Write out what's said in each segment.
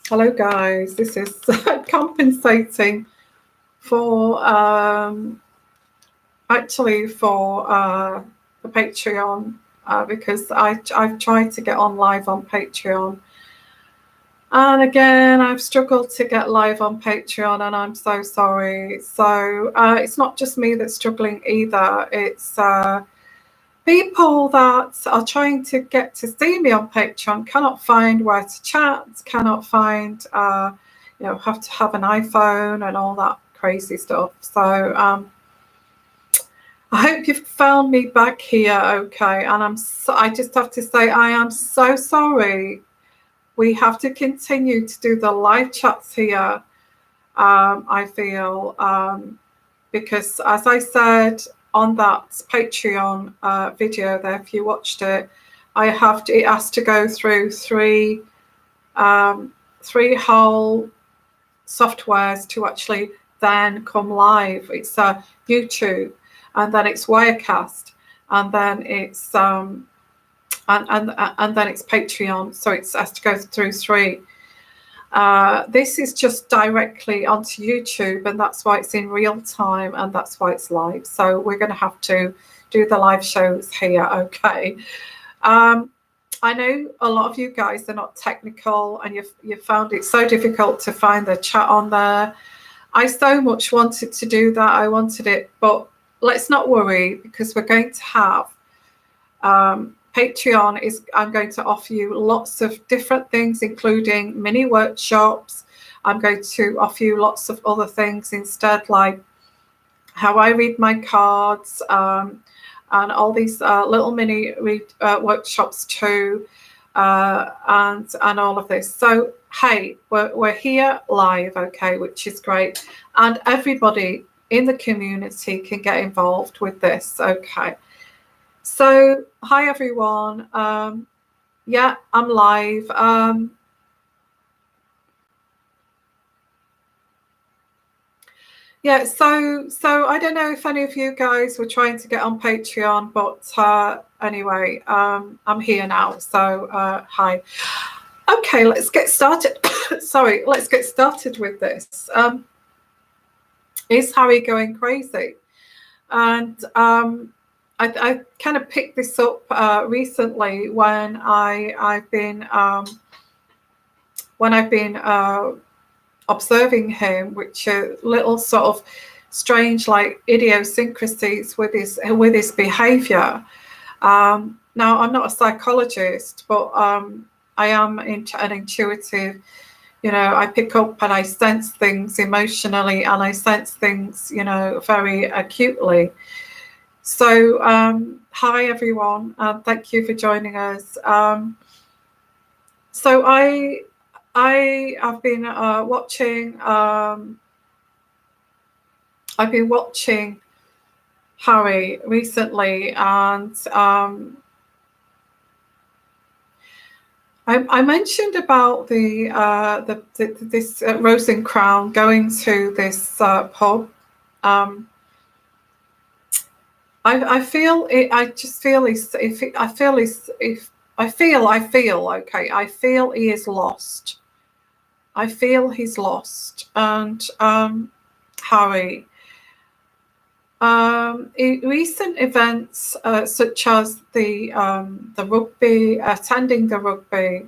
Hello guys, this is compensating for actually for the Patreon because I've tried to get on live on Patreon, and again I've struggled to get live on Patreon, and I'm so sorry. So it's not just me that's struggling either. It's people that are trying to get to see me on Patreon cannot find where to chat, cannot find, have to have an iPhone and all that crazy stuff. So I hope you've found me back here okay. And I just have to say I am so sorry. We have to continue to do the live chats here, I feel, because as I said, on that Patreon video there, if you watched it, it has to go through three whole softwares to actually then come live. It's YouTube, and then it's Wirecast, and then it's and then it's Patreon. So it has to go through three. This is just directly onto YouTube, and that's why it's in real time, and that's why it's live. So we're going to have to do the live shows here, okay? I know a lot of you guys are not technical, and you've found it so difficult to find the chat on there. I so much wanted to do that. I wanted it, but let's not worry, because we're going to have Patreon I'm going to offer you lots of different things, including mini workshops. I'm going to offer you lots of other things instead, like how I read my cards, and all these little mini workshops too, and all of this. So hey, we're here live, okay, which is great, and everybody in the community can get involved with this, okay. So, hi everyone. Yeah, I'm live. Yeah, so I don't know if any of you guys were trying to get on Patreon, but anyway, I'm here now. So, hi. Okay, let's get started. Sorry, let's get started with this. Is Harry going crazy? And I kind of picked this up recently when I've been observing him, which are little sort of strange, like idiosyncrasies with his behaviour. Now, I'm not a psychologist, but I am an intuitive. You know, I pick up and I sense things emotionally, and I sense things, very acutely. So, hi everyone, thank you for joining us. So I have been watching. I've been watching Harry recently, and I mentioned about this Rose and Crown going to this pub. I feel it. I just feel he's. I feel okay. I feel he is lost. I feel he's lost, and Harry. In recent events, such as the rugby, attending the rugby,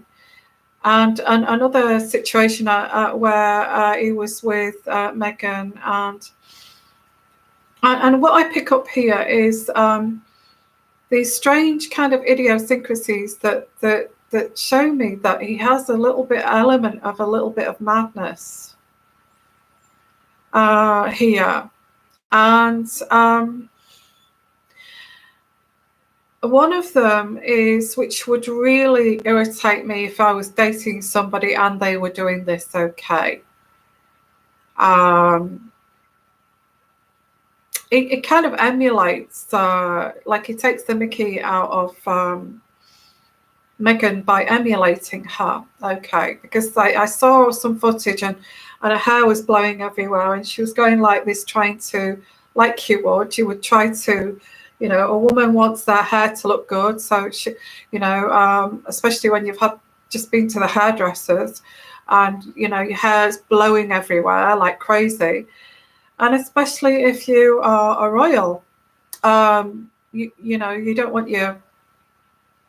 and another situation where he was with Meghan, and what I pick up here is these strange kind of idiosyncrasies that show me that he has a little bit of madness here. And one of them is, which would really irritate me if I was dating somebody and they were doing this, okay. It kind of emulates, like it takes the mickey out of Meghan by emulating her, okay, because I saw some footage and her hair was blowing everywhere, and she was going like this, trying to, like you would try to, a woman wants their hair to look good, so she, especially when you've just been to the hairdressers, and your hair's blowing everywhere like crazy. And especially if you are a royal, you don't want your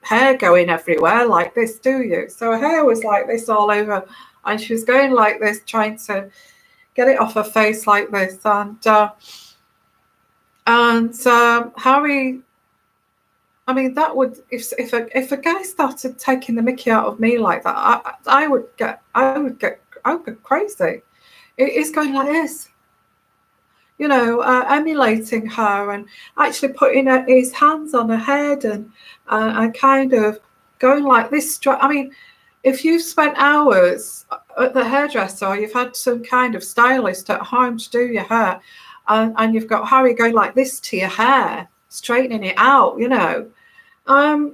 hair going everywhere like this, do you? So her hair was like this all over, and she was going like this, trying to get it off her face like this. And Harry, I mean, that would, if a guy started taking the mickey out of me like that, I would go crazy. It is going like this, emulating her and actually putting his hands on her head and kind of going like this. I mean, if you've spent hours at the hairdresser, or you've had some kind of stylist at home to do your hair, and you've got Harry going like this to your hair, straightening it out, I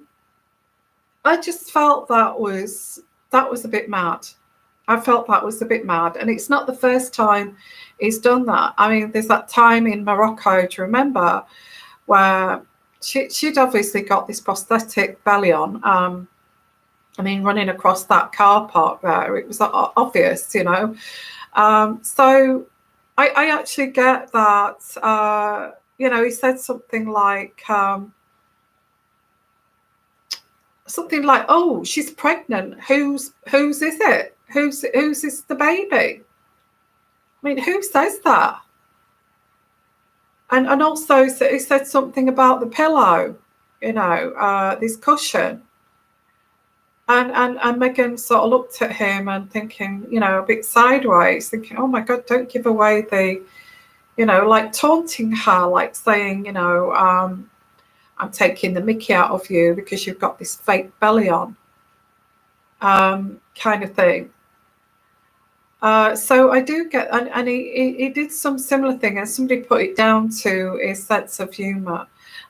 just felt that was a bit mad. I felt that was a bit mad, and it's not the first time he's done that. I mean, there's that time in Morocco, do you remember, where she'd obviously got this prosthetic belly on. I mean, running across that car park there, it was obvious, So I actually get that. He said something like, "Oh, she's pregnant. Whose is it? Whose is the baby?" I mean, who says that? And also he said something about the pillow, this cushion. And Meghan sort of looked at him and thinking, a bit sideways, thinking, "Oh my God, don't give away the," like taunting her, like saying, "I'm taking the mickey out of you because you've got this fake belly on," kind of thing. So I do get, and he did some similar thing, and somebody put it down to his sense of humour,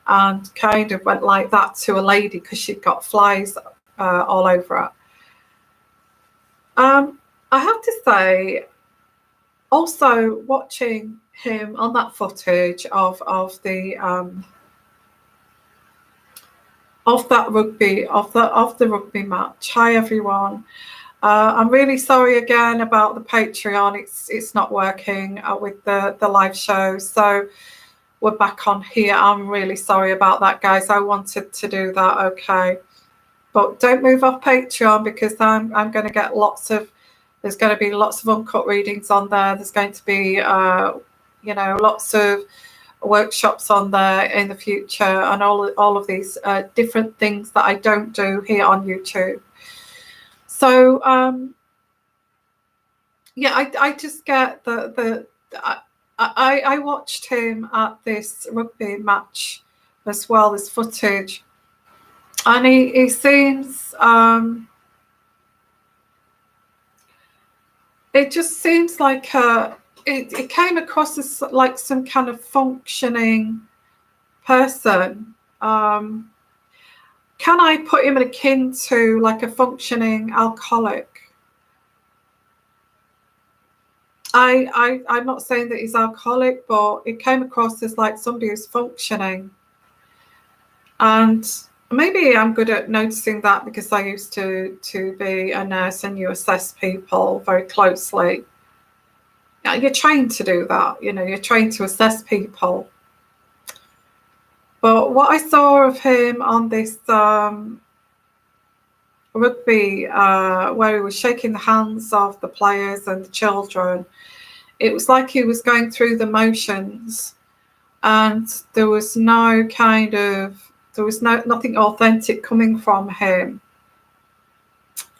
and kind of went like that to a lady because she'd got flies all over her. I have to say, also watching him on that footage of the rugby match. Hi everyone. I'm really sorry again about the Patreon. It's not working with the live show, so we're back on here. I'm really sorry about that, guys. I wanted to do that, okay, but don't move off Patreon, because I'm going to get there's going to be lots of uncut readings on there. There's going to be lots of workshops on there in the future, and all of these different things that I don't do here on YouTube. So I just get I watched him at this rugby match as well, this footage, and he seems it just seems like it came across as like some kind of functioning person. Can I put him akin to like a functioning alcoholic? I'm not saying that he's alcoholic, but it came across as like somebody who's functioning. And maybe I'm good at noticing that because I used to be a nurse, and you assess people very closely. You're trained to do that, you're trained to assess people. But what I saw of him on this rugby, where he was shaking the hands of the players and the children, it was like he was going through the motions, and there was nothing authentic coming from him.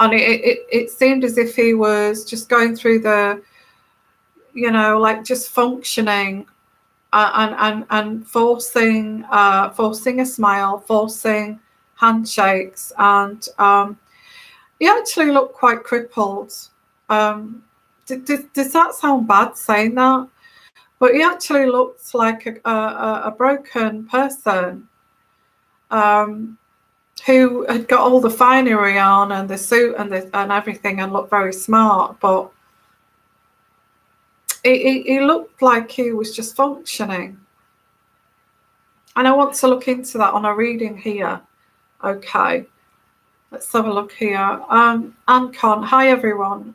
And it seemed as if he was just going through the, like just functioning, and forcing a smile, forcing handshakes, and he actually looked quite crippled. Does that sound bad saying that? But he actually looked like a broken person, who had got all the finery on and the suit and everything, and looked very smart, but he looked like he was just functioning. And I want to look into that on a reading here, okay? Let's have a look here. Ancon, hi everyone.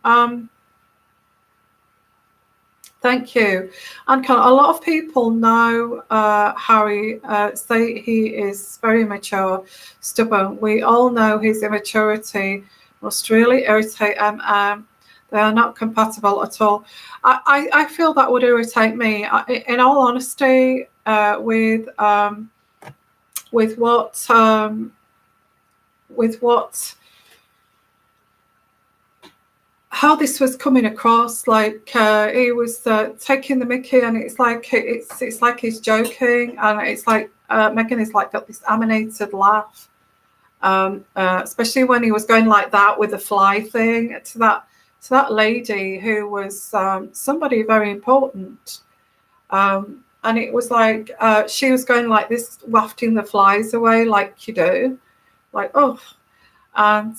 Thank you. Ancon, a lot of people know Harry, say he is very mature, stubborn. We all know his immaturity must really irritate they are not compatible at all. I feel that would irritate me. In all honesty, with what how this was coming across, like he was taking the mickey, and it's like he's joking, and it's like Meghan is like got this animated laugh, especially when he was going like that with the fly thing to that lady who was somebody very important, and it was like she was going like this, wafting the flies away like you do, like oh, and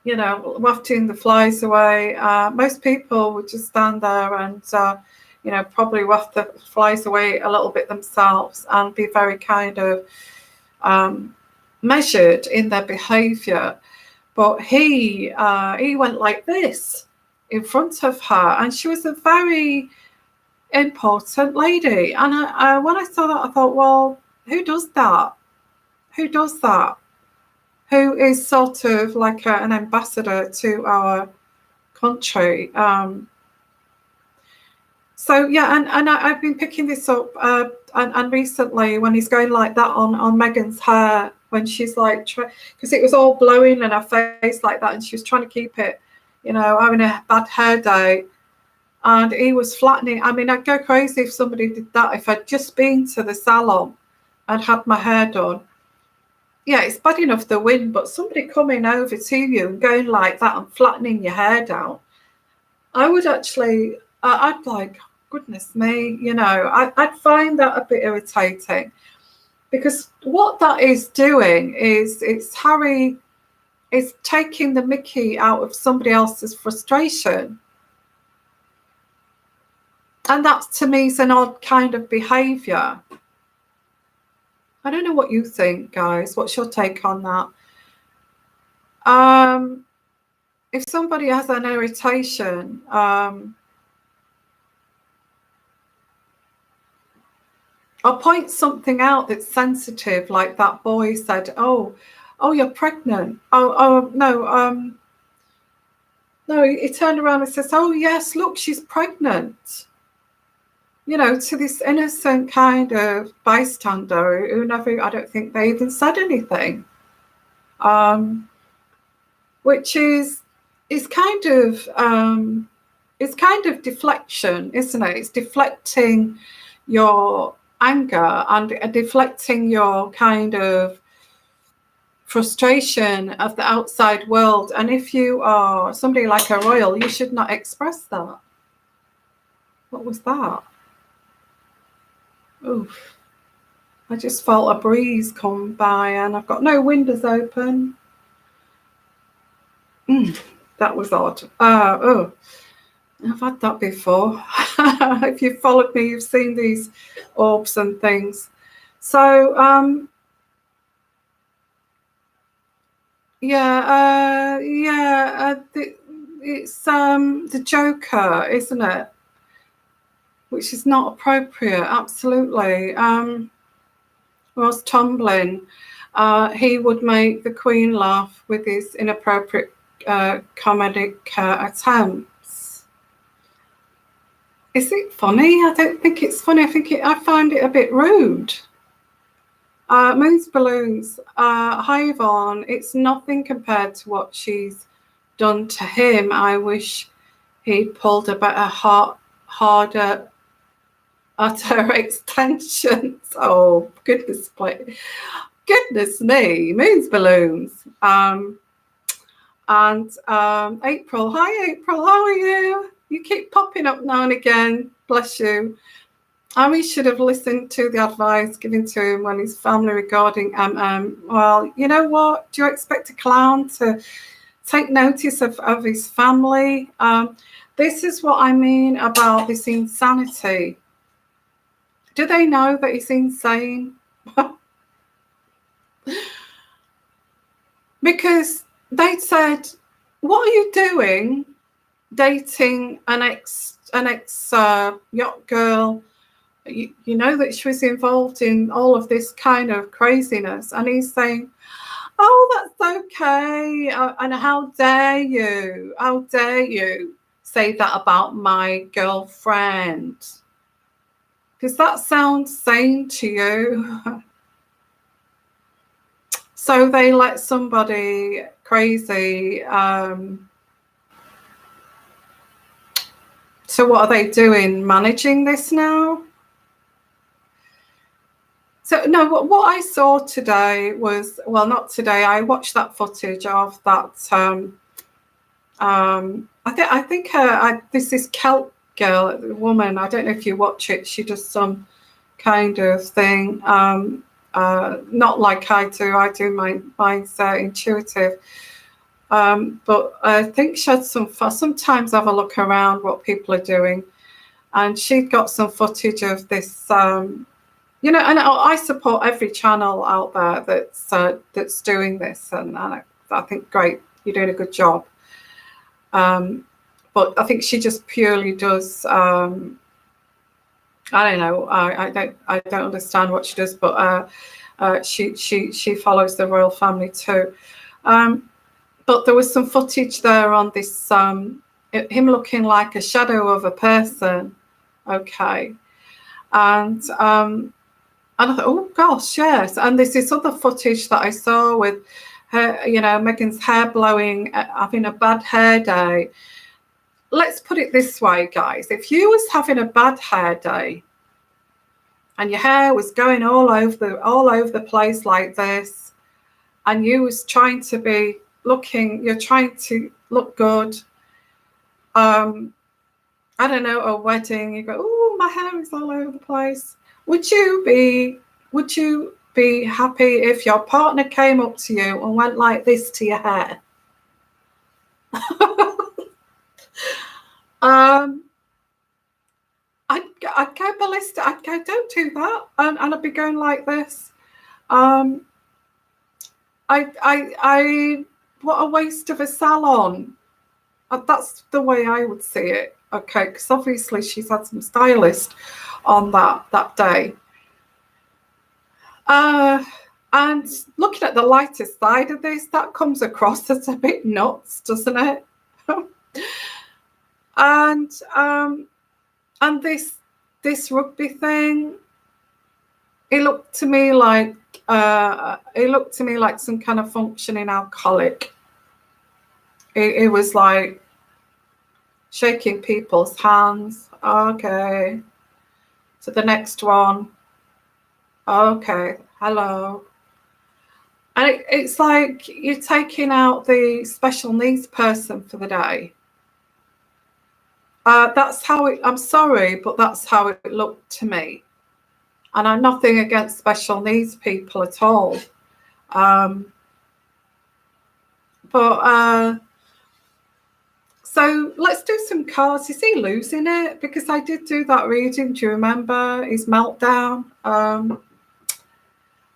wafting the flies away. Most people would just stand there and probably waft the flies away a little bit themselves and be very kind of measured in their behaviour. But he went like this in front of her, and she was a very important lady. And when I saw that, I thought, well, who does that? Who does that? Who is sort of like an ambassador to our country? So yeah, and I've been picking this up, and recently when he's going like that on Meghan's hair, when she's like, because it was all blowing in her face like that, and she was trying to keep it, having a bad hair day, and he was flattening. I mean, I'd go crazy if somebody did that. If I'd just been to the salon and had my hair done. Yeah, it's bad enough the wind, but somebody coming over to you and going like that and flattening your hair down, I would actually, I'd like, goodness me, I'd find that a bit irritating, because what that is doing is Harry is taking the mickey out of somebody else's frustration. And that, to me, is an odd kind of behaviour. I don't know what you think, guys. What's your take on that? If somebody has an irritation, I'll point something out that's sensitive, like that boy said, "Oh, you're pregnant." Oh, no, no. He turned around and says, "Oh, yes, look, she's pregnant." To this innocent kind of bystander who never, I don't think they even said anything. Which is kind of deflection, isn't it? It's deflecting your anger and deflecting your kind of frustration of the outside world. And if you are somebody like a royal, you should not express that. What was that? Oof. I just felt a breeze come by, and I've got no windows open. That was odd. I've had that before. If you've followed me, you've seen these orbs and things. So, it's the Joker, isn't it? Which is not appropriate, absolutely. Ross Tomlin, he would make the Queen laugh with his inappropriate comedic attempts. Is it funny? I don't think it's funny. I find it a bit rude. Moon's Balloons, hi Yvonne, it's nothing compared to what she's done to him. I wish he'd pulled a better harder at her extensions. Oh, goodness me, Moon's Balloons. And April, hi April, how are you? You keep popping up now and again, bless you. Harry should have listened to the advice given to him when his family regarding well, you know what? Do you expect a clown to take notice of his family? This is what I mean about this insanity. Do they know that he's insane? because they said, "What are you doing, dating an ex yacht girl? You know that she was involved in all of this kind of craziness." And he's saying, "Oh, that's okay. And how dare you? How dare you say that about my girlfriend? Does that sound sane to you?" So they let somebody crazy. So what are they doing? Managing this now? So no, what I saw today was, well, not today. I watched that footage of that. I think this Celt girl, woman. I don't know if you watch it. She does some kind of thing. Not like I do. I do mine's intuitive. But I think she had some fun. Sometimes I have a look around what people are doing, and she'd got some footage of this. You know, and I support every channel out there that's doing this, and I think great, you're doing a good job. But I think she just purely does. I don't know. I don't understand what she does, but she follows the royal family too. But there was some footage there on this him looking like a shadow of a person. Okay, and I thought, oh gosh, yes. And there's this other footage that I saw with her, you know, Meghan's hair blowing, having a bad hair day. Let's put it this way, guys. If you was having a bad hair day and your hair was going all over the place like this, and you was trying to be you're trying to look good. I don't know, a wedding, you go, oh, my hair is all over the place. Would you be happy if your partner came up to you and went like this to your hair? I'd go ballistic. I'd go, don't do that, and I'd be going like this. What a waste of a salon. That's the way I would see it. Okay, because obviously she's had some stylist on that day. And looking at the lighter side of this, that comes across as a bit nuts, doesn't it? And this rugby thing, it looked to me like some kind of functioning alcoholic. It was like shaking people's hands. Okay. So the next one. Okay. Hello. And it's like you're taking out the special needs person for the day. That's how it, I'm sorry, but that's how it looked to me. And I'm nothing against special needs people at all. So let's do some cards. Is he losing it? Because I did do that reading. Do you remember his meltdown?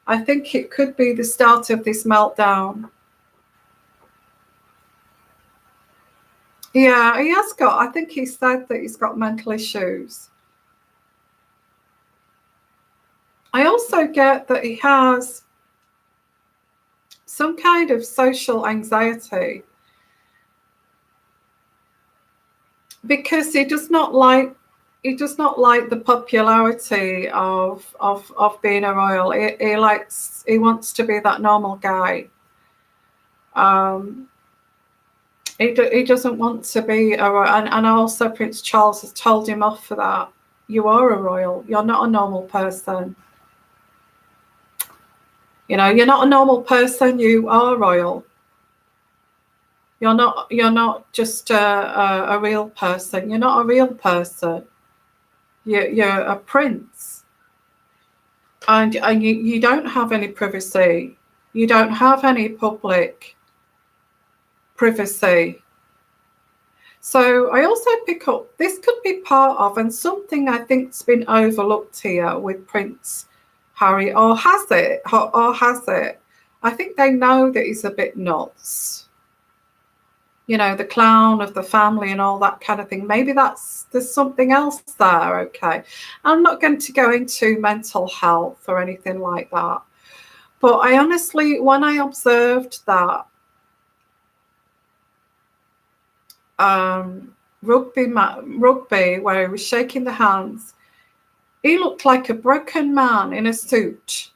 I think it could be the start of this meltdown. Yeah, he has got, I think he said that he's got mental issues. I also get that he has some kind of social anxiety because he does not like the popularity of being a royal. He wants to be that normal guy. He doesn't want to be a royal, and also Prince Charles has told him off for that. You are a royal. You're not a normal person. You know, you're not a normal person. You are royal. You're not just a real person. You're not a real person. You're a prince, and you don't have any privacy. You don't have any public privacy. So I also pick up, this could be part of, and something I think's been overlooked here with Prince Harry, or has it? I think they know that he's a bit nuts. You know, the clown of the family and all that kind of thing. Maybe there's something else there. Okay. I'm not going to go into mental health or anything like that. But I honestly, when I observed that rugby where he was shaking the hands, he looked like a broken man in a suit.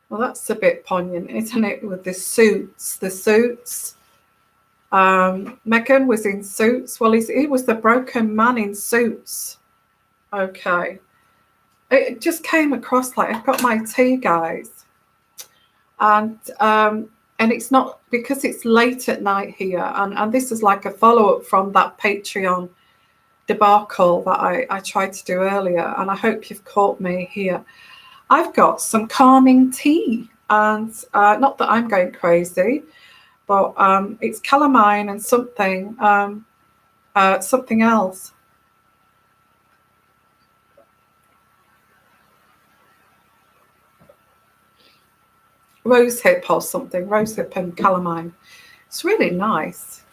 Well, that's a bit poignant, isn't it, with the suits? Meghan was in suits. Well, he was the broken man in suits. Okay. It just came across like, I've got my tea, guys. And it's not, because it's late at night here. And this is like a follow-up from that Patreon debacle that I tried to do earlier. And I hope you've caught me here. I've got some calming tea. And not that I'm going crazy, but it's calamine and something else. Rosehip or something, rosehip and calamine. It's really nice.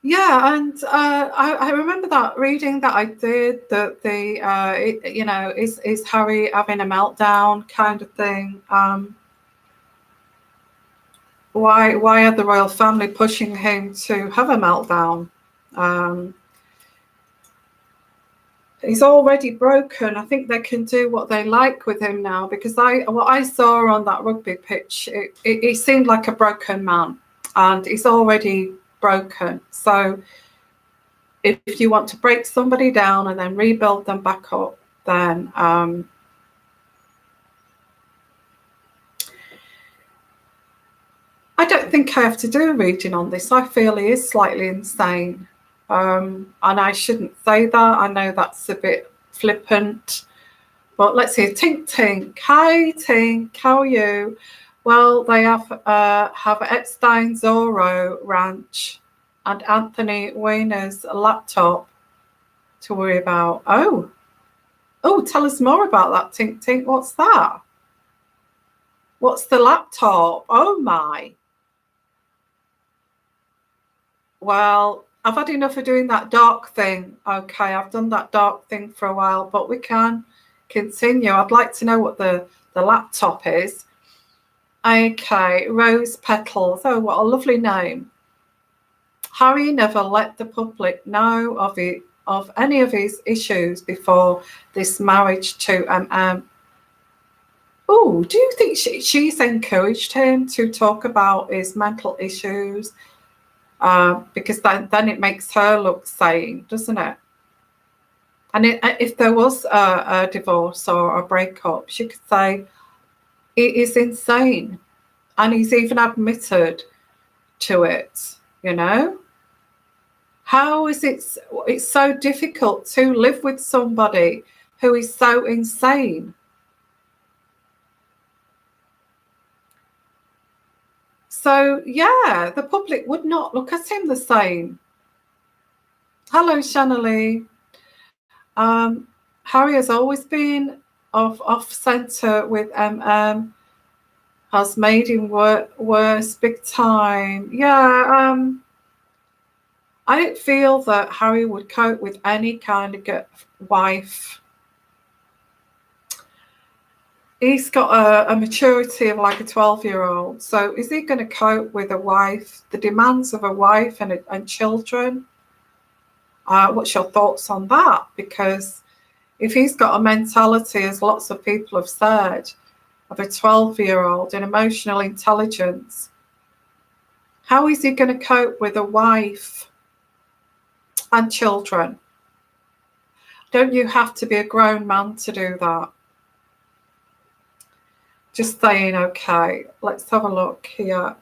Yeah, and I remember that reading that I did that is Harry having a meltdown kind of thing. Why are the royal family pushing him to have a meltdown? He's already broken. I think they can do what they like with him now, because what I saw on that rugby pitch, it seemed like a broken man, and he's already broken. So if you want to break somebody down and then rebuild them back up, then I don't think I have to do a reading on this. I feel he is slightly insane. And I shouldn't say that. I know that's a bit flippant. But let's see. Tink Tink. Hi, Tink. How are you? Well, they have Epstein Zorro Ranch and Anthony Weiner's laptop to worry about. Oh, tell us more about that, Tink Tink. What's that? What's the laptop? Oh, my. Well, I've had enough of doing that dark thing. Okay, I've done that dark thing for a while, but we can continue. I'd like to know what the laptop is. Okay, Rose Petals. Oh, what a lovely name. Harry never let the public know of any of his issues before this marriage to Oh, do you think she's encouraged him to talk about his mental issues? Because then it makes her look sane, doesn't it? And if there was a divorce or a breakup, she could say, it is insane. And he's even admitted to it, you know? How is it's so difficult to live with somebody who is so insane? So, yeah, the public would not look at him the same. Hello, Shannalee. Harry has always been off-centre with has made him worse big time. Yeah, I don't feel that Harry would cope with any kind of wife. He's got a maturity of like a 12-year-old. So is he going to cope with a wife, the demands of a wife and children? What's your thoughts on that? Because if he's got a mentality, as lots of people have said, of a 12-year-old and emotional intelligence, how is he going to cope with a wife and children? Don't you have to be a grown man to do that? Just saying. Okay, let's have a look here.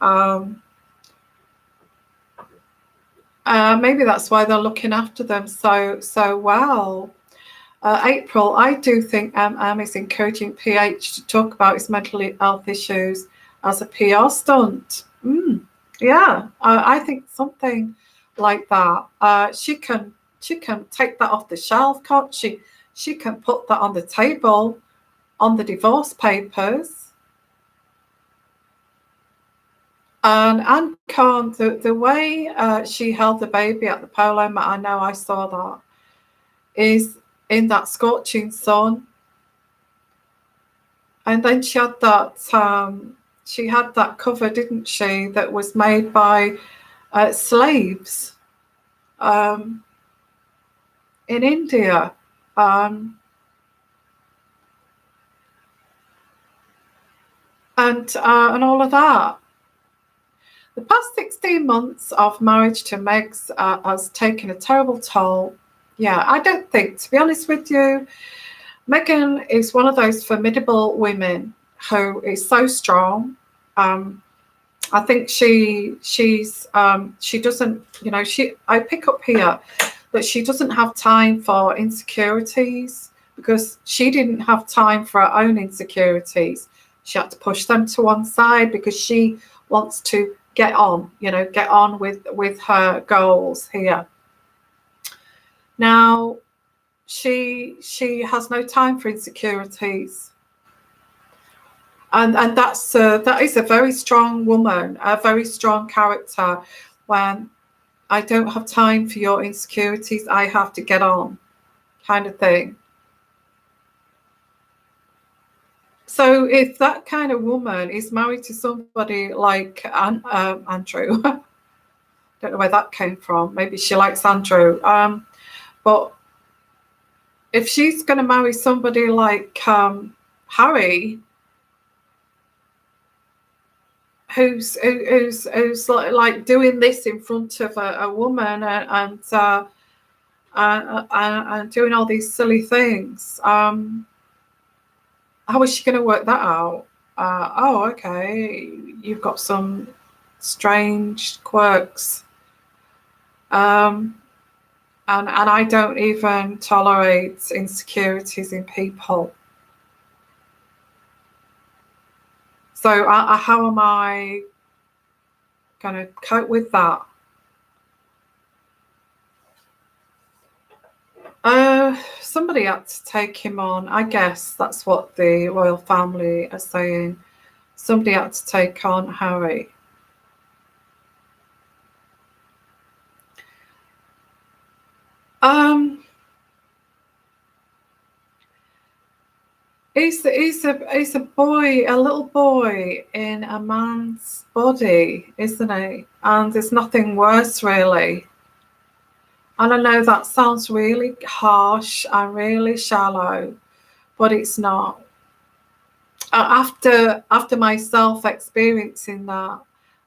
Maybe that's why they're looking after them so well. April, I do think is encouraging PH to talk about his mental health issues as a PR stunt. Yeah, I think something like that. She can take that off the shelf, can't she? she can put that on the table on the divorce papers. And Anne can't, the way she held the baby at the polo mat, I know I saw that, is in that scorching sun. And then she had that cover, didn't she, that was made by slaves in India. And all of that. The past 16 months of marriage to Meg's has taken a terrible toll. Yeah, I don't think, to be honest with you, Meghan is one of those formidable women who is so strong. I think she doesn't, I pick up here that she doesn't have time for insecurities, because she didn't have time for her own insecurities. She had to push them to one side because she wants to get on with her goals here. Now, she has no time for insecurities. And that is a very strong woman, a very strong character. When I don't have time for your insecurities, I have to get on, kind of thing. So if that kind of woman is married to somebody like Andrew, don't know where that came from. Maybe she likes Andrew. But if she's going to marry somebody like Harry, who's like doing this in front of a woman and doing all these silly things, how is she going to work that out? Okay, you've got some strange quirks. And I don't even tolerate insecurities in people. So how am I going to cope with that? Somebody had to take him on. I guess that's what the royal family are saying. Somebody had to take on Harry. He's a boy, a little boy in a man's body, isn't he? And there's nothing worse, really. And I know that sounds really harsh and really shallow, but it's not. After myself experiencing that,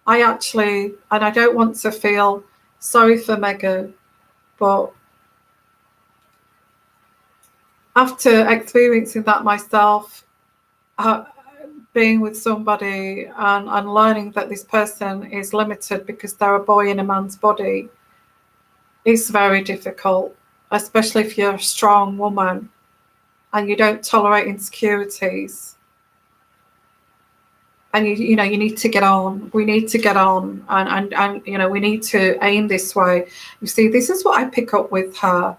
I actually, and I don't want to feel sorry for Meghan, but after experiencing that myself, being with somebody and learning that this person is limited because they're a boy in a man's body, it's very difficult, especially if you're a strong woman and you don't tolerate insecurities. And you need to get on. We need to get on, and we need to aim this way. You see, this is what I pick up with her.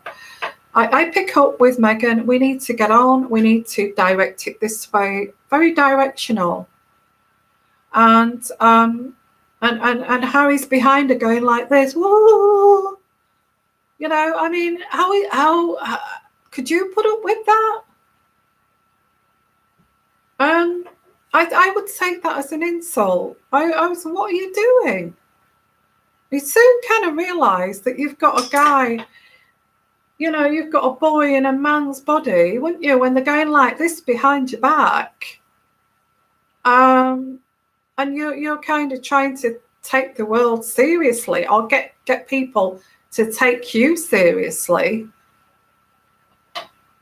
I pick up with Meghan. We need to get on. We need to direct it this way. Very directional. And Harry's behind her going like this. Whoa. I mean, how could you put up with that? I would take that as an insult. I was, what are you doing? You soon kind of realise that you've got a guy, you've got a boy in a man's body, wouldn't you, when they're going like this behind your back? And you're kind of trying to take the world seriously, or get people to take you seriously.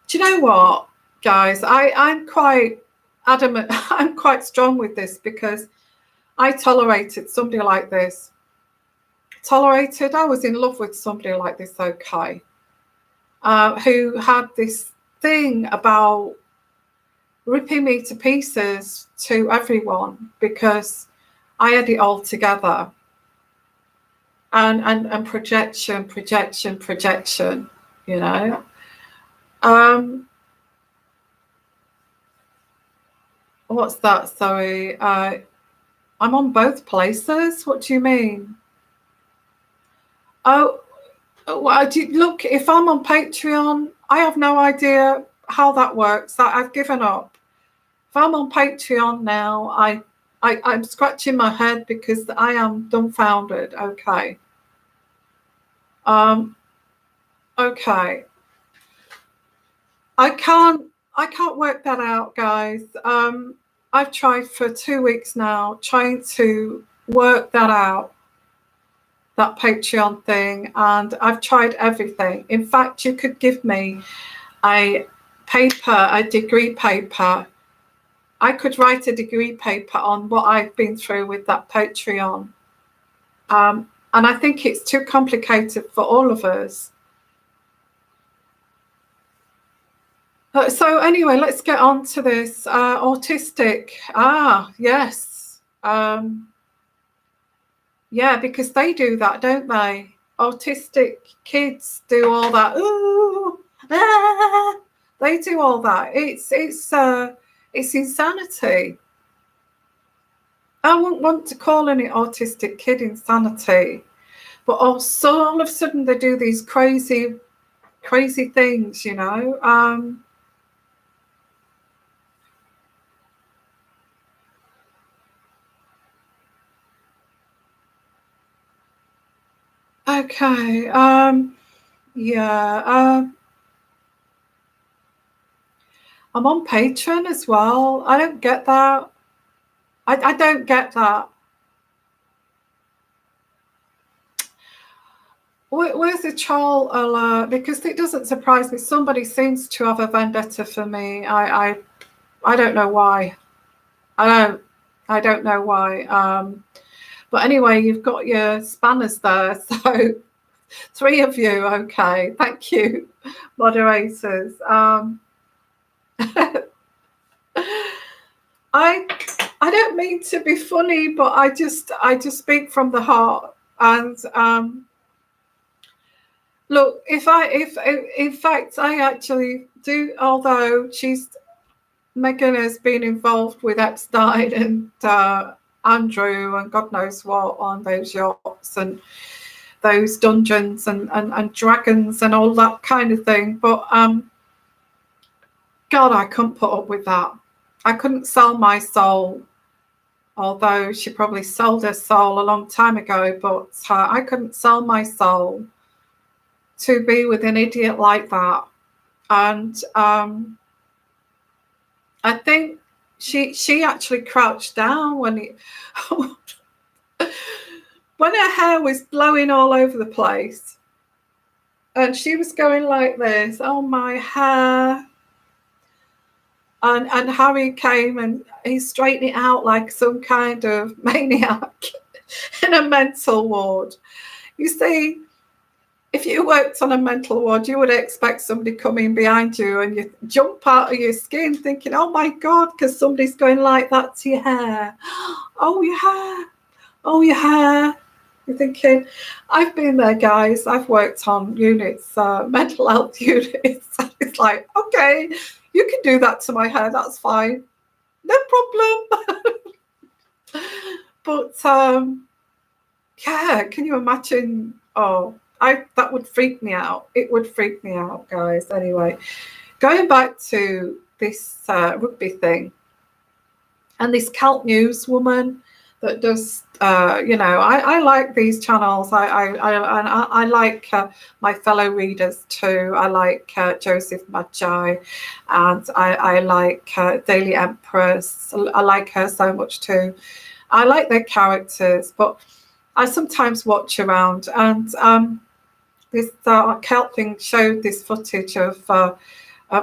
Do you know what, guys? I'm quite adamant. I'm quite strong with this because I tolerated somebody like this. I was in love with somebody like this, okay, who had this thing about ripping me to pieces to everyone because I had it all together. And projection, Um, what's that? Sorry. I'm on both places. What do you mean? Oh, well, look, if I'm on Patreon, I have no idea how that works. I've given up. If I'm on Patreon now, I'm scratching my head because I am dumbfounded. Okay. Um, okay. I can't work that out, guys. I've tried for 2 weeks now trying to work that out, that Patreon thing, and I've tried everything. In fact, you could give me a degree paper. I could write a degree paper on what I've been through with that Patreon. And I think it's too complicated for all of us. So anyway, let's get on to this. Autistic. Yes. Yeah, because they do that, don't they? Autistic kids do all that. Ooh, they do all that. It's insanity. I wouldn't want to call any autistic kid insanity, but also all of a sudden they do these crazy things, you know. Okay. Yeah. I'm on Patreon as well. I don't get that. I don't get that. Where's the troll alert? Because it doesn't surprise me. Somebody seems to have a vendetta for me. I don't know why. I don't know why. But anyway, you've got your spanners there. So 3 of you. Okay. Thank you, moderators. I don't mean to be funny, but I just speak from the heart. And look, if in fact I actually do, although Meghan has been involved with Epstein and Andrew and God knows what on those yachts and those dungeons and dragons and all that kind of thing. But God, I couldn't put up with that. I couldn't sell my soul, although she probably sold her soul a long time ago, but I couldn't sell my soul to be with an idiot like that. And I think she actually crouched down when when her hair was blowing all over the place and she was going like this, oh my hair. And Harry came and he straightened it out like some kind of maniac in a mental ward. You see, if you worked on a mental ward, you would expect somebody coming behind you and you jump out of your skin thinking, oh my God, because somebody's going like that to your hair. Oh, your hair. Oh, your hair. You're thinking, I've been there, guys. I've worked on units, mental health units. It's like, okay, you can do that to my hair. That's fine. No problem. But yeah, can you imagine? Oh, that would freak me out. It would freak me out, guys. Anyway, going back to this rugby thing and this Celt News woman that does, I like these channels. I like my fellow readers too. I like Joseph Magi, and I like Daily Empress. I like her so much too. I like their characters, but I sometimes watch around, and this Celt thing showed this footage of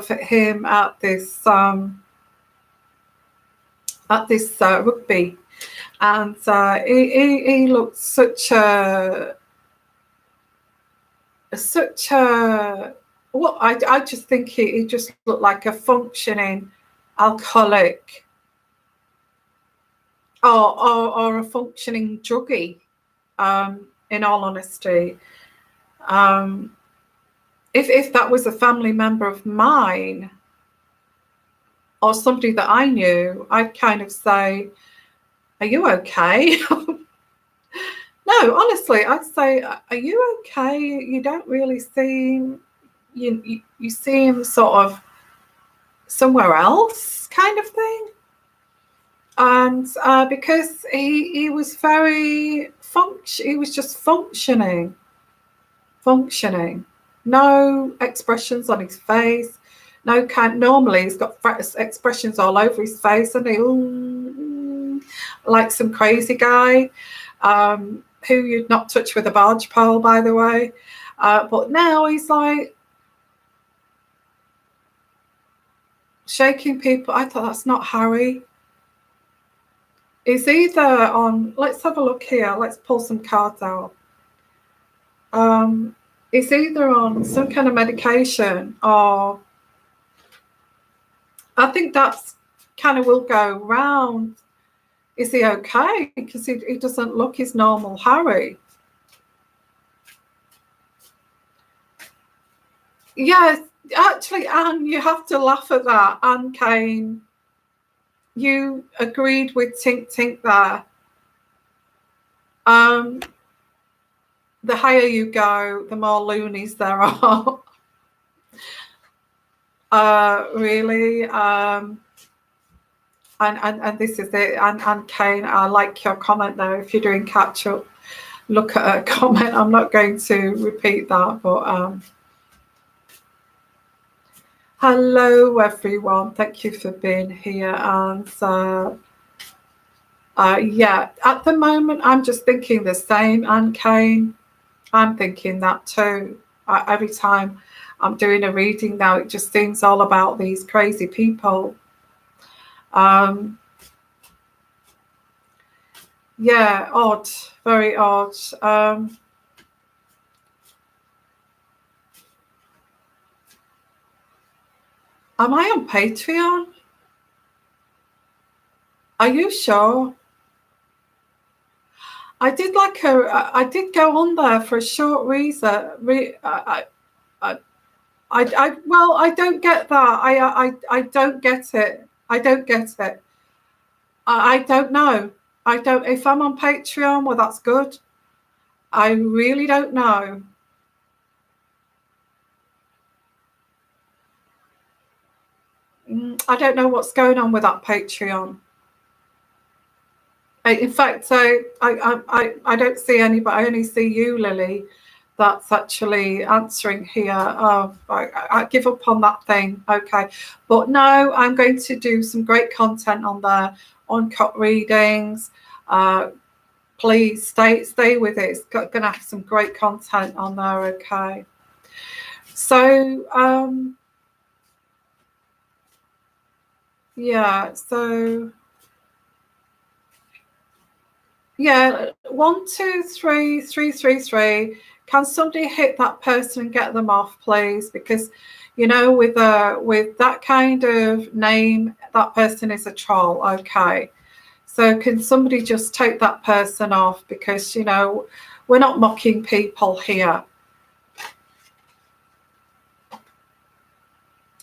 him at this rugby, and he looked such a well, I just think he just looked like a functioning alcoholic or a functioning druggie. In all honesty, if that was a family member of mine or somebody that I knew, I'd kind of say, are you okay? No, honestly, I'd say, are you okay? You don't really seem, you seem sort of somewhere else kind of thing. And because he was very he was just functioning, no expressions on his face, no kind. Normally he's got expressions all over his face, and he like some crazy guy who you'd not touch with a barge pole, by the way. But now he's like shaking people. I thought, that's not Harry. He's either on, let's have a look here. Let's pull some cards out. He's either on some kind of medication, or I think that's kind of will go round. Is he okay? Because he doesn't look his normal Harry. Yes, actually, Anne, you have to laugh at that. Anne Kane, you agreed with Tink Tink there. The higher you go, the more loonies there are. Really. And this is it. And Kane, I like your comment there. If you're doing catch up, look at a comment. I'm not going to repeat that, but hello everyone. Thank you for being here. And yeah, at the moment I'm just thinking the same. And Kane, I'm thinking that too. Every time I'm doing a reading now, it just seems all about these crazy people. Yeah, odd, very odd. Am I on Patreon? Are you sure? I did I did go on there for a short reason. Well, I don't get that. I don't get it. I don't get it. I don't know. I don't. If I'm on Patreon, well, that's good. I really don't know. I don't know what's going on with that Patreon. In fact, I don't see anybody. I only see you, Lily. That's actually answering here. I give up on that thing. Okay, but no, I'm going to do some great content on there, uncut readings. Please stay with it. It's going to have some great content on there. Okay, so yeah, so. Yeah, 1, 2, 3, 3, 3, 3. Can somebody hit that person and get them off, please? Because, you know, with that kind of name, that person is a troll. Okay, so can somebody just take that person off? Because, you know, we're not mocking people here.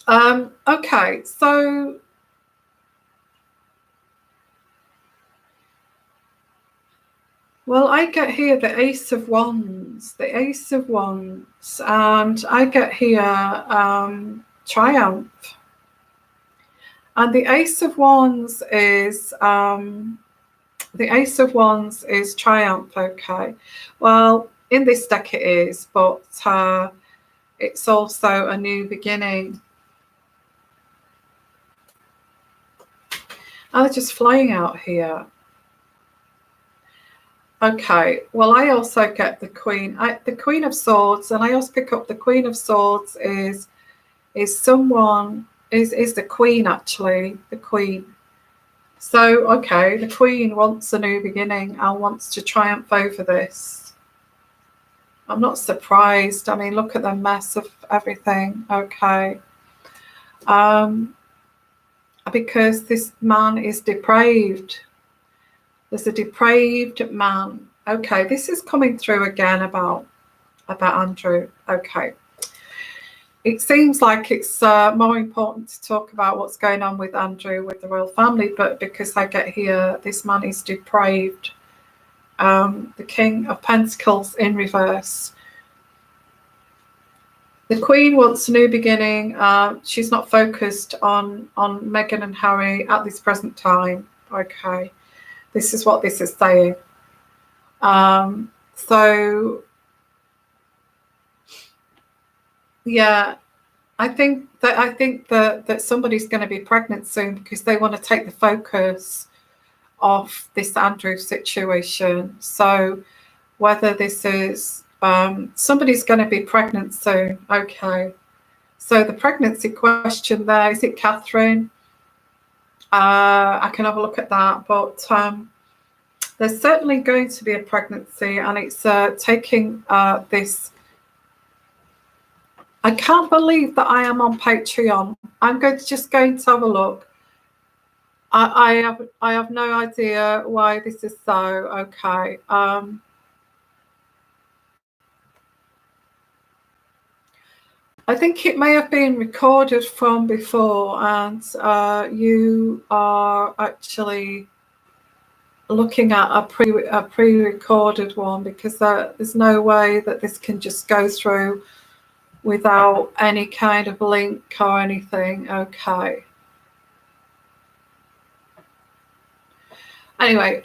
Okay, so. Well, I get here the Ace of Wands, and I get here Triumph. And the Ace of Wands is Triumph. Okay, well, in this deck it is, but it's also a new beginning. And they're just flying out here. Okay, well, I also get the Queen of Swords, and I also pick up the Queen of Swords is someone is the Queen, actually, the Queen. So, okay, the Queen wants a new beginning and wants to triumph over this. I'm not surprised. I mean, look at the mess of everything. Okay. Because this man is depraved. There's a depraved man. Okay, this is coming through again about Andrew. Okay. it seems like it's more important to talk about what's going on with Andrew, with the royal family, but because I get here, this man is depraved. The King of Pentacles in reverse. The Queen wants a new beginning. She's not focused on Meghan and Harry at this present time. Okay, this is what this is saying. So yeah, I think that somebody's going to be pregnant soon because they want to take the focus off this Andrew situation. So whether this is somebody's going to be pregnant soon. Okay, so the pregnancy question there, is it Catherine? I can have a look at that, but there's certainly going to be a pregnancy, and it's taking this. I can't believe that I am on Patreon. I'm just going to have a look. I have no idea why this is so. Okay. I think it may have been recorded from before, and you are actually looking at a pre-recorded one, because there's no way that this can just go through without any kind of link or anything. Okay. Anyway,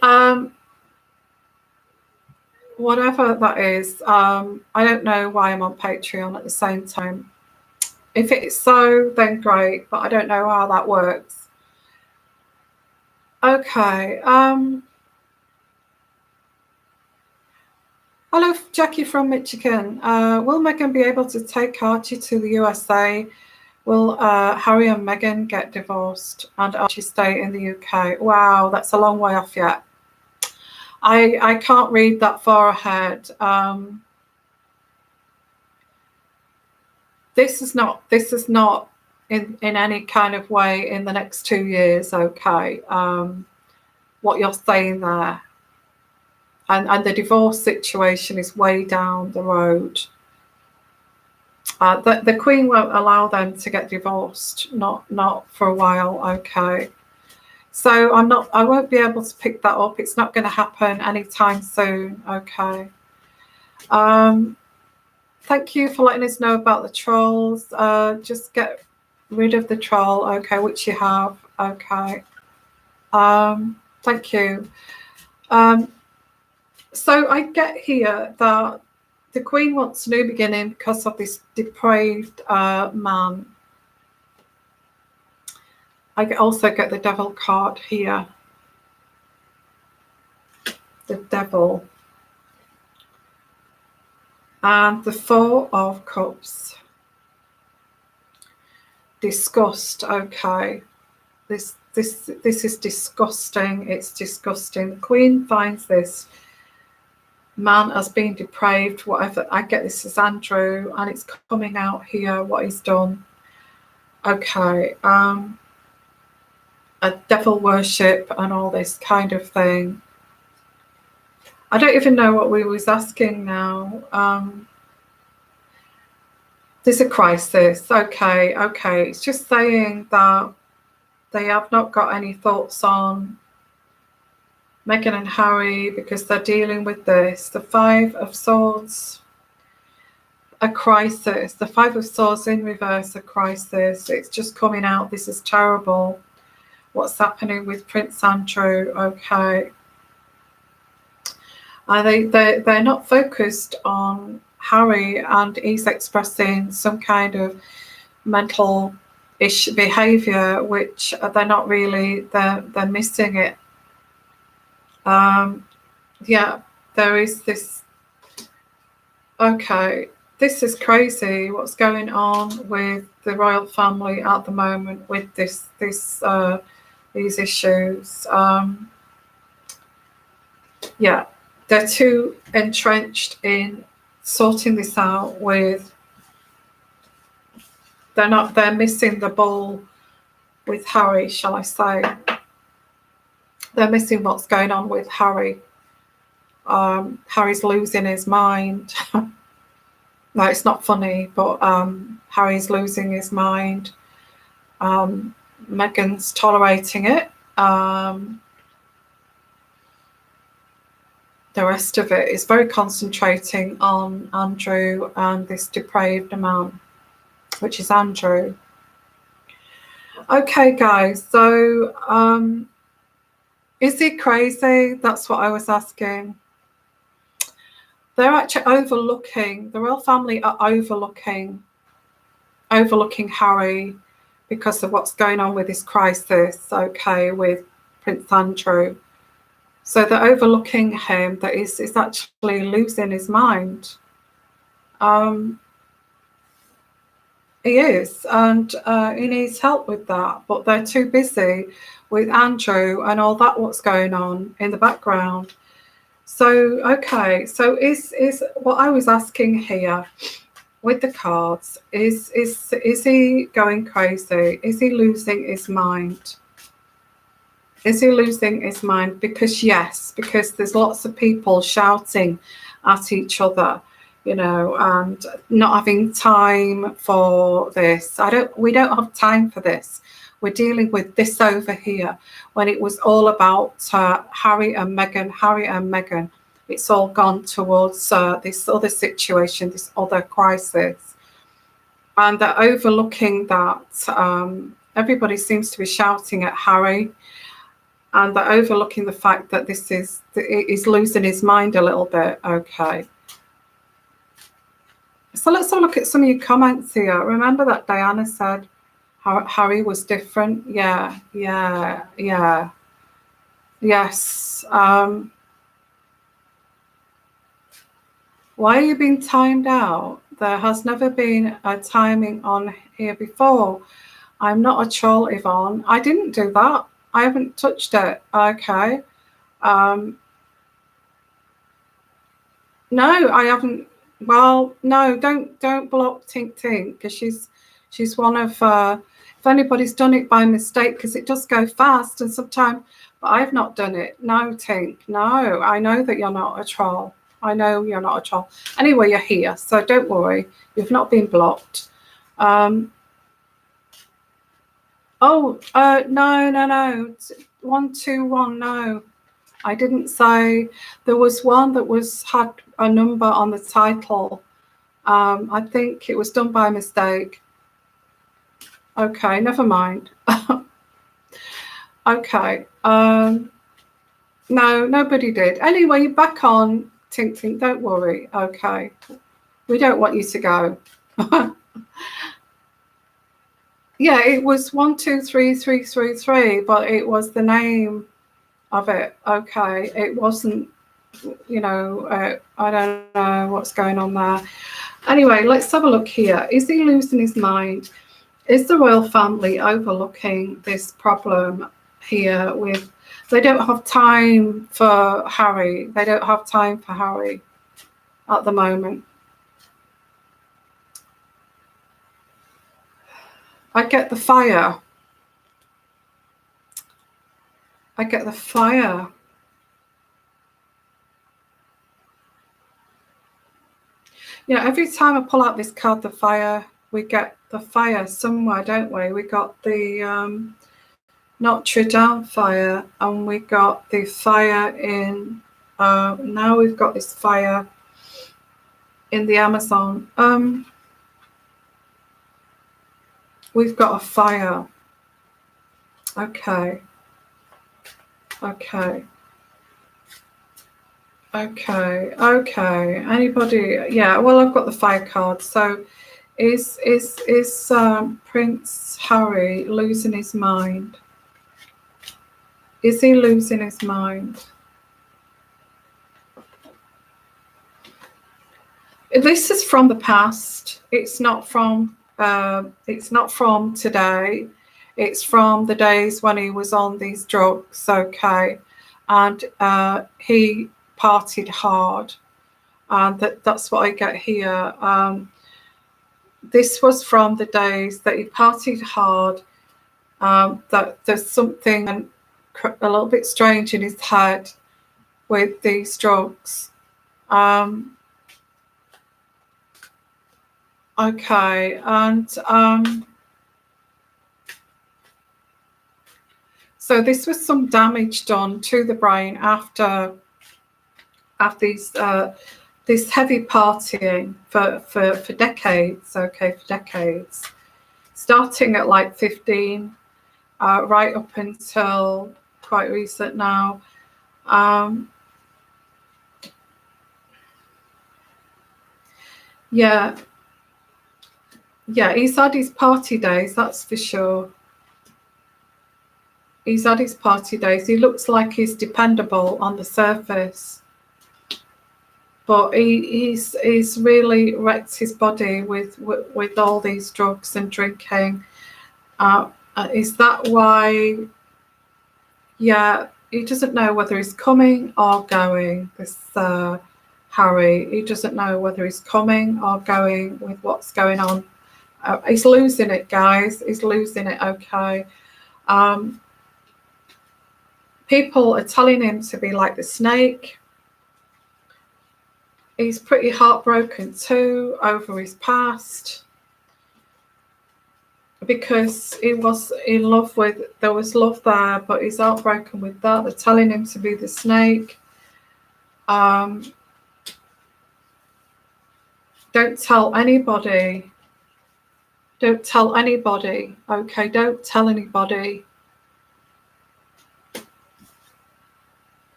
whatever that is, I don't know why I'm on Patreon at the same time. If it's so, then great, but I don't know how that works. Okay. Hello, Jackie from Michigan. Will Meghan be able to take Archie to the USA? Will Harry and Meghan get divorced and Archie stay in the UK? Wow, that's a long way off yet. I can't read that far ahead. This is not in any kind of way in the next 2 years. Okay, what you're saying there. And the divorce situation is way down the road. The Queen won't allow them to get divorced, not for a while. Okay, so I won't be able to pick that up. It's not going to happen anytime soon. Okay. Thank you for letting us know about the trolls. Just get rid of the troll. Okay, which you have. Okay. Thank you. So I get here that the Queen wants a new beginning because of this depraved man. I also get the Devil card here. The Devil. And the Four of Cups. Disgust. Okay. This is disgusting. It's disgusting. The Queen finds this man as being depraved, whatever. I get this as Andrew, and it's coming out here what he's done. Okay. A devil worship and all this kind of thing. I don't even know what we was asking now. There's a crisis. Okay. It's just saying that they have not got any thoughts on Meghan and Harry because they're dealing with this. The Five of Swords, a crisis. The Five of Swords in reverse, a crisis. It's just coming out. This is terrible. What's happening with Prince Andrew? Okay. They're not focused on Harry, and he's expressing some kind of mental behavior, which they're not really. They're missing it. Yeah, there is this. Okay, this is crazy. What's going on with the royal family at the moment with these issues? Yeah, they're too entrenched in sorting this out with. They're missing the ball with Harry, shall I say? They're missing what's going on with Harry. Harry's losing his mind. No, it's not funny, but Harry's losing his mind. Meghan's tolerating it. The rest of it is very concentrating on Andrew and this depraved man, which is Andrew. Okay, guys, so is he crazy? That's what I was asking. They're actually overlooking, the royal family are overlooking Harry because of what's going on with this crisis, okay, with Prince Andrew. So they're overlooking him, that is actually losing his mind. He is, and he needs help with that, but they're too busy with Andrew and all that what's going on in the background. So, okay, so is what I was asking here with the cards, is he going crazy? Is he losing his mind? Is he losing his mind? Because yes, because there's lots of people shouting at each other, you know, and not having time for this. We don't have time for this. We're dealing with this over here, when it was all about Harry and Meghan. It's all gone towards this other situation, this other crisis. And they're overlooking that. Everybody seems to be shouting at Harry, and they're overlooking the fact that he's losing his mind a little bit. Okay. So let's have a look at some of your comments here. Remember that Diana said Harry was different? Yeah. Yes. Why are you being timed out? There has never been a timing on here before. I'm not a troll, Yvonne. I didn't do that. I haven't touched it. Okay. No, I haven't. Well, no, don't block Tink Tink, because she's one of. If anybody's done it by mistake, because it does go fast, and sometimes, but I've not done it. No, Tink. No, I know that you're not a troll. I know you're not a troll. Anyway, you're here, so don't worry. You've not been blocked. No. 121. No, I didn't say. There was one that had a number on the title. I think it was done by mistake. Okay, never mind. Okay. No, nobody did. Anyway, you're back on, Tink Tink. Don't worry. Okay. We don't want you to go. Yeah, it was 123333, but it was the name of it. Okay, it wasn't. I don't know what's going on there. Anyway, let's have a look here. Is he losing his mind? Is the royal family overlooking this problem here with? They don't have time for Harry. They don't have time for Harry at the moment. I get the fire. I get the fire. Yeah, every time I pull out this card, the fire, we get the fire somewhere, don't we? We got the Notre Dame fire, and we got the fire in, now we've got this fire in the Amazon. We've got a fire. Okay. Anybody? Yeah, well, I've got the fire card. So is Prince Harry losing his mind? Is he losing his mind? This is from the past. It's not from today. It's from the days when he was on these drugs, okay, and he partied hard, and that's what I get here. This was from the days that he partied hard. That there's something a little bit strange in his head with these drugs. Okay, and so this was some damage done to the brain after this heavy partying for decades. Okay, for decades, starting at like 15, right up until quite recent now. Yeah, he's had his party days, that's for sure. He's had his party days. He looks like he's dependable on the surface, but he's really wrecked his body with all these drugs and drinking. Is that why? Yeah, he doesn't know whether he's coming or going. This Harry, he doesn't know whether he's coming or going with what's going on. He's losing it, guys. He's losing it. Okay. People are telling him to be like the snake. He's pretty heartbroken too over his past, because he was in love with, there was love there, but he's heartbroken with that. They're telling him to be the snake. Don't tell anybody. Don't tell anybody. Okay, don't tell anybody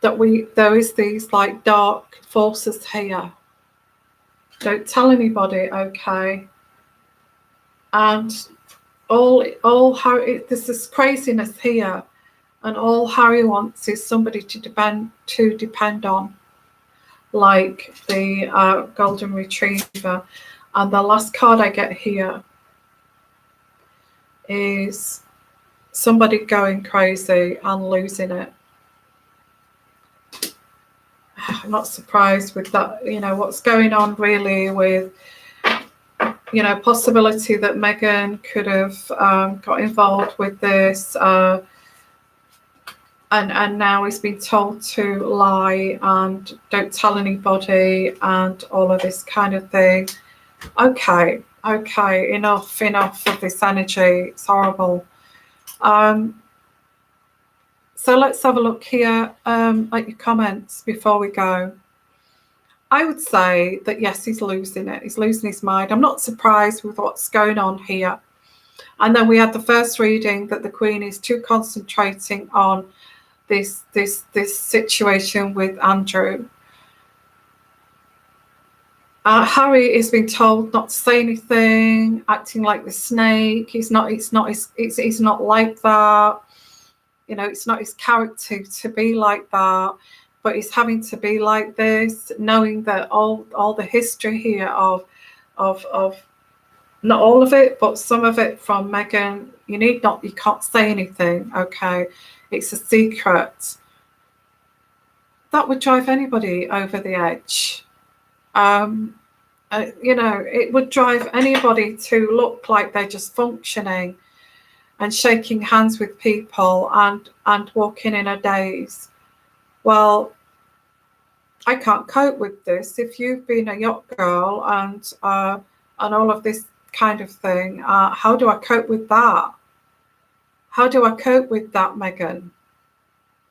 that there is these like dark forces here. Don't tell anybody, okay? And all Harry, there's this craziness here, and all Harry wants is somebody to depend on, like the golden retriever. And the last card I get here is somebody going crazy and losing it. I'm not surprised with that. You know, what's going on really with, you know, possibility that Meghan could have got involved with this, and now he's been told to lie and don't tell anybody and all of this kind of thing. Okay, enough of this energy. It's horrible. So let's have a look here at your comments before we go. I would say that yes, he's losing it. He's losing his mind. I'm not surprised with what's going on here. And then we had the first reading that the Queen is too concentrating on this situation with Andrew. Harry is being told not to say anything, acting like the snake. He's not like that. You know, it's not his character to be like that, but he's having to be like this, knowing that all the history here of not all of it, but some of it from Meghan. You can't say anything, okay? It's a secret. That would drive anybody over the edge. You know, it would drive anybody to look like they're just functioning and shaking hands with people and walking in a daze. Well, I can't cope with this. If you've been a yacht girl and all of this kind of thing, how do I cope with that? How do I cope with that, Meghan?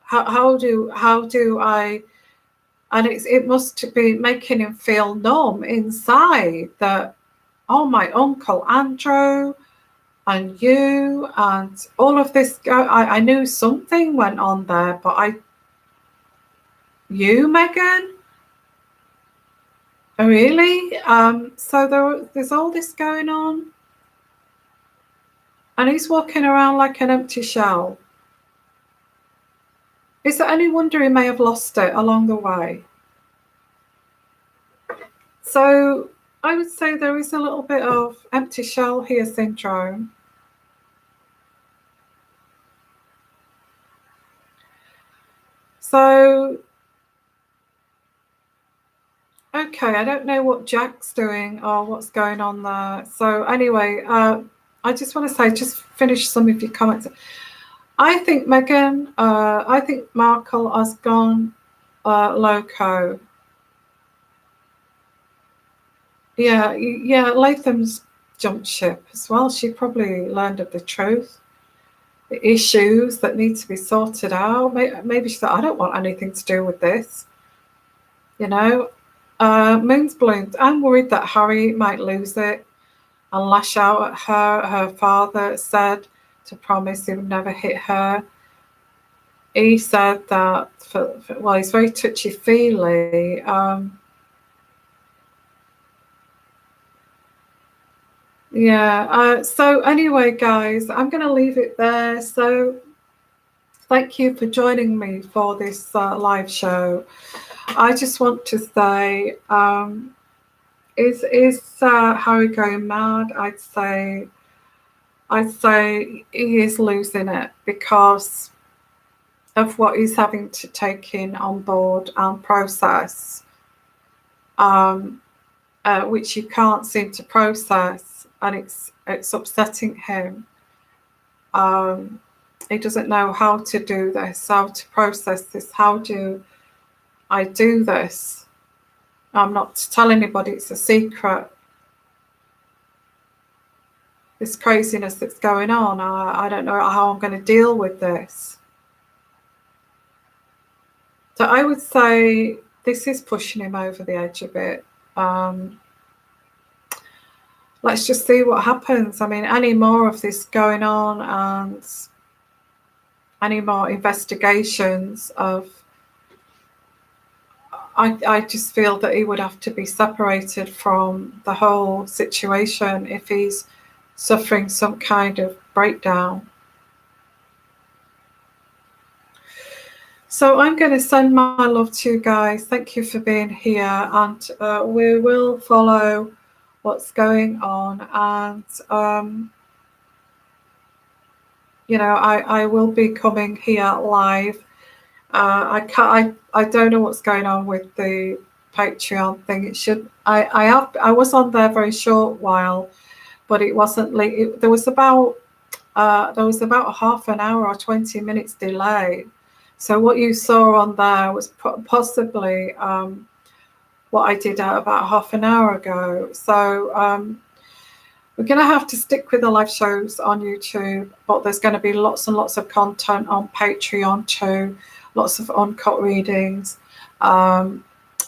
How do I? And it must be making him feel numb inside that, oh, my uncle Andrew and you and all of this. I knew something went on there, but you, Meghan? Really? So there's all this going on, and he's walking around like an empty shell. Is there any wonder he may have lost it along the way? So I would say there is a little bit of empty shell here syndrome. So, okay, I don't know what Jack's doing or what's going on there. So anyway, I just want to say, just finish some of your comments. I think Meghan, I think Markle has gone loco. yeah, Latham's jumped ship as well. She probably learned of the truth, the issues that need to be sorted out. Maybe she thought, I don't want anything to do with this, you know. Moon's bloomed. I'm worried that Harry might lose it and lash out at her. Her father said to promise he would never hit her. He said that, well, he's very touchy-feely. Yeah. So anyway, guys, I'm going to leave it there. So thank you for joining me for this live show. I just want to say, is Harry going mad? I'd say he is losing it because of what he's having to take in on board and process, um, which you can't seem to process, and it's upsetting him. Um, he doesn't know how to do this, how to process this. How do I do this? I'm not to tell anybody, it's a secret. This craziness that's going on, I don't know how I'm going to deal with this. So I would say this is pushing him over the edge a bit. Let's just see what happens. I mean, any more of this going on and any more investigations of, I just feel that he would have to be separated from the whole situation if he's suffering some kind of breakdown. So I'm going to send my love to you guys. Thank you for being here, and we will follow what's going on. And I will be coming here live. I don't know what's going on with the Patreon thing. I was on there very short while, but it wasn't late. There was about a half an hour or 20 minutes delay. So what you saw on there was possibly what I did about half an hour ago. So we're going to have to stick with the live shows on YouTube, but there's going to be lots and lots of content on Patreon too, lots of uncut readings. And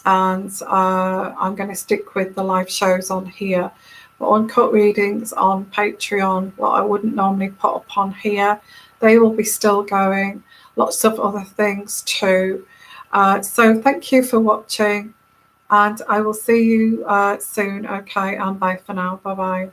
I'm going to stick with the live shows on here. But uncut readings on Patreon, what I wouldn't normally put up on here, they will be still going. Lots of other things too. So thank you for watching, and I will see you soon. Okay, and bye for now. Bye-bye.